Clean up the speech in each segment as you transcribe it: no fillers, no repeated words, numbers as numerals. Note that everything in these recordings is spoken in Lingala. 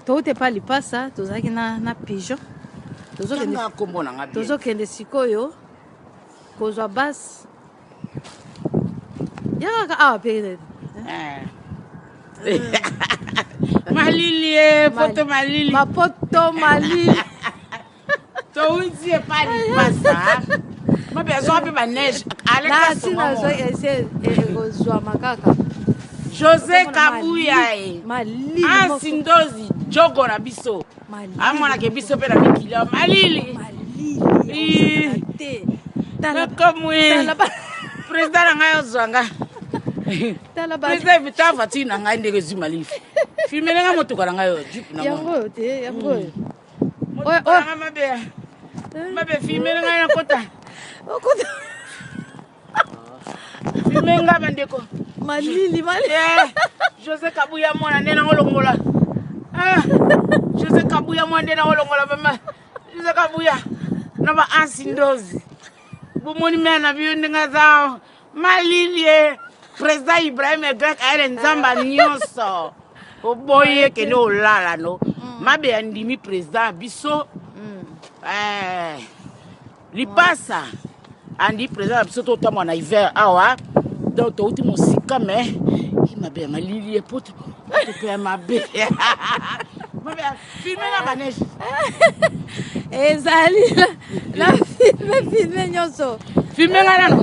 Tote pas lipasa, tozaki na pigeon. Tozokende sikoyo. Kozwa bas. Yaka ah pe. Malili, poto malili. Ma poto malili. Touti pas lipasa. Ma besoin pe ba neige. Na sina zo ese kozwa makaka. José Kabuya malili. Sindozi jogo na biso. Amona ke biso pe na mikilo malili. Malili. Tala comme président nga zanga. Tala ba. Président vita fatina nga ndeke zimali. Filmer nga motoka nga yo jeep na mo. Yango te, yango. Oya mabe filmer nga na kota. Okota. Filmer nga bandeko. Malili. José Kabuya mwana ndena ngolongola. José Kabuya mwana ndena ngolongola mama. José Kabuya na ba Sindozi. Bumoni mena biyo ndinga zao. Malili Président Ibrahim Grek aile nzamba nyonso. Oboye kene olala no. Mabe andimi président biso. Lipasa andi président biso to tamo na hiver awa. Donc to uti musika mais mabe malili poto to pe mabe. Mabe filmer na baneshi. Ezali la filmer nyonso. Filmer nga no.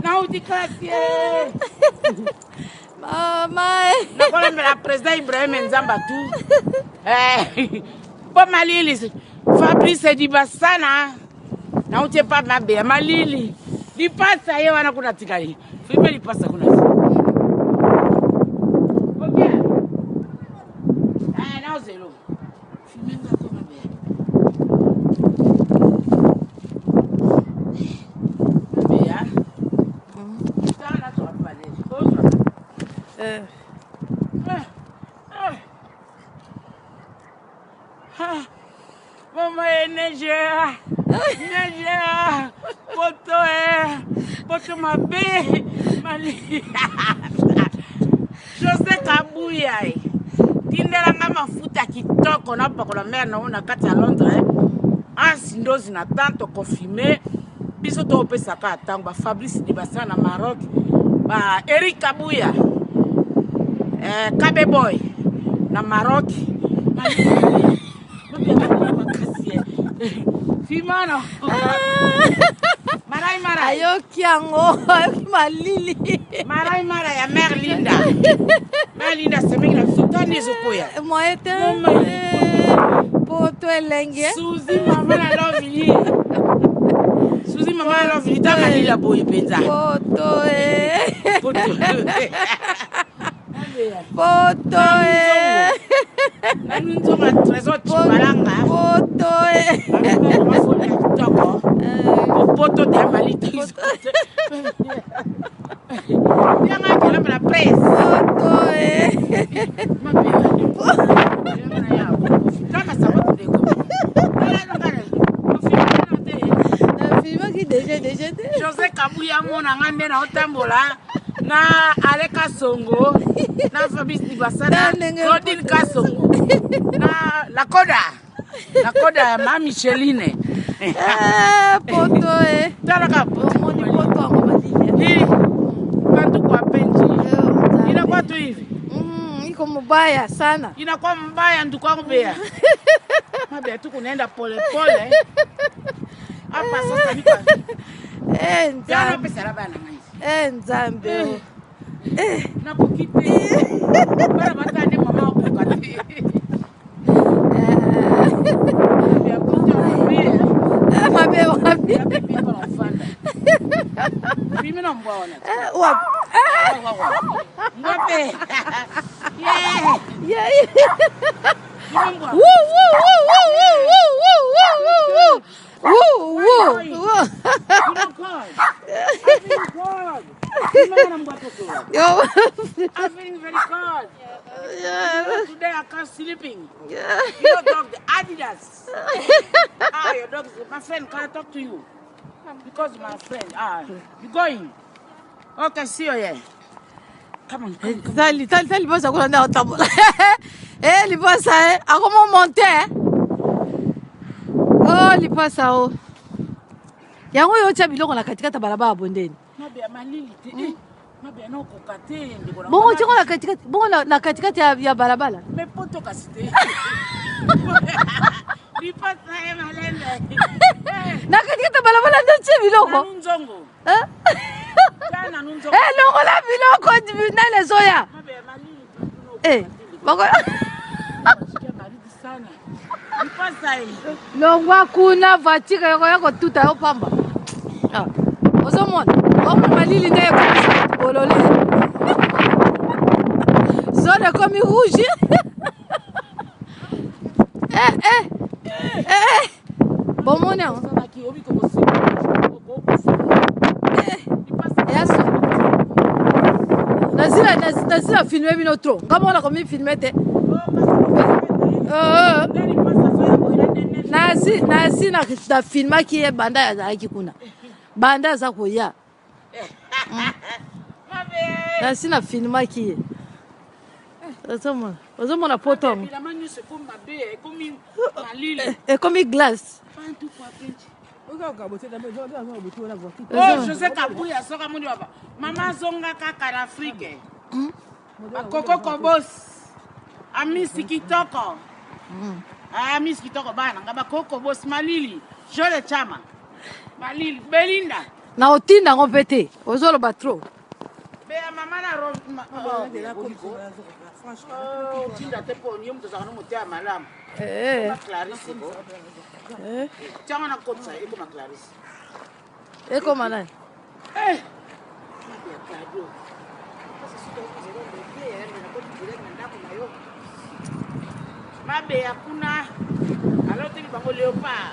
Na uti kasi. Mama. Na kola la président Ibrahim Nzamba tu. Bo malili Fabrice Dibasana. Na uti pa mabe malili. Lipasa ye wana kuna tikali. Filmer lipasa kuna. Okay. Now zero. Filmer nga ko mabe. Mama neige, poto mabe, mali. José Kabuya, tindela nga mafuta kitoko na pakola mère na ona kati ya Londres. Sindozi na tanto confirmé. Biso to pesa ka tango ba Fabrice Dibasana na Maroc. Ba Eric Kabuya. Kabe Boy na Maroc. Fimano. Marai. Ayoki yango, malili. Marai ya Mère Linda. Mère Linda semeki na sutani zokoya. Moete. Poto elenge. Suzy mama na lovely. Suzy mama na lovely ta malila boye penza. Poto Nanunzo ma trésor chibalanga. Poto de malita. Yanga kela la presse. Kama sababu de ko. José Kabuya mona ngande na otambola na Aleka Songo na Fabrice Dibasana Claudine Kasongo na la koda ya ma Micheline poto talaka moni poto ngo badile bantu kwa penji inakuwa tu hivi iko mbaya sana inakuwa mbaya ndugu wangu bea mabe tu kunaenda pole hapa sasa nika nzambe pesa la bana ngai nzambe na kukite bara batane mama okukati mabe wapi mimi na mbona wapi mwape yeah I'm feeling very cold. Today I can't sleeping. Your dog, the Adidas. Your dog, my friend, can I talk to you? Because my friend, you going? Okay, see you here. Ça liposa kuna nda otambola. Liposa akomo monter. Oh liposa o. Yango yo cha biloko na katikata balabala bondeni. Mabe malili te. Mabe na kokate ndiko na. Bongo tiko na katikati. Bongo na katikati ya balabala. Me poto kasite. Liposa malembe. Na katikata balabala ndo cha biloko. Nzongo. Longo la biloko na le soya. Mabe malili. Bongo. Sana. Liposa Longwa kuna vatika yako tuta yo pamba. Ozomona. Omo malili nde ko bolole. Zone comme rouge. Bon mon nom. Nazila filmer bino trop. Ngabona ko mi filmer te. Nasi na filma ki banda ya zaki kuna. Banda za koya. Nasi na filma ki. Ozomona potom. Comme glace. José Kabuya soka mundi baba. Mama zonga kaka na Afrique. Koko Kobos. Amisi Kitoko. Amisi Kitoko bana ngaba Koko Kobos Malili. Jole Chama. Malili Belinda. Na otinda ngopete. Ozolo batro. Be mama na ro. Franchement, otinda te po nyum to zakano mutia malam. Clarisse. Chama na kotsa eko ma Clarisse. Eko manai. Mabe hakuna alote ni bango leopard.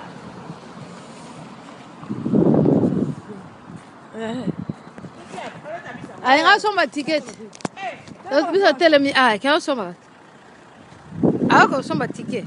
Ainga soma ticket. Bisa telemi kaya soma. Ako soma ticket.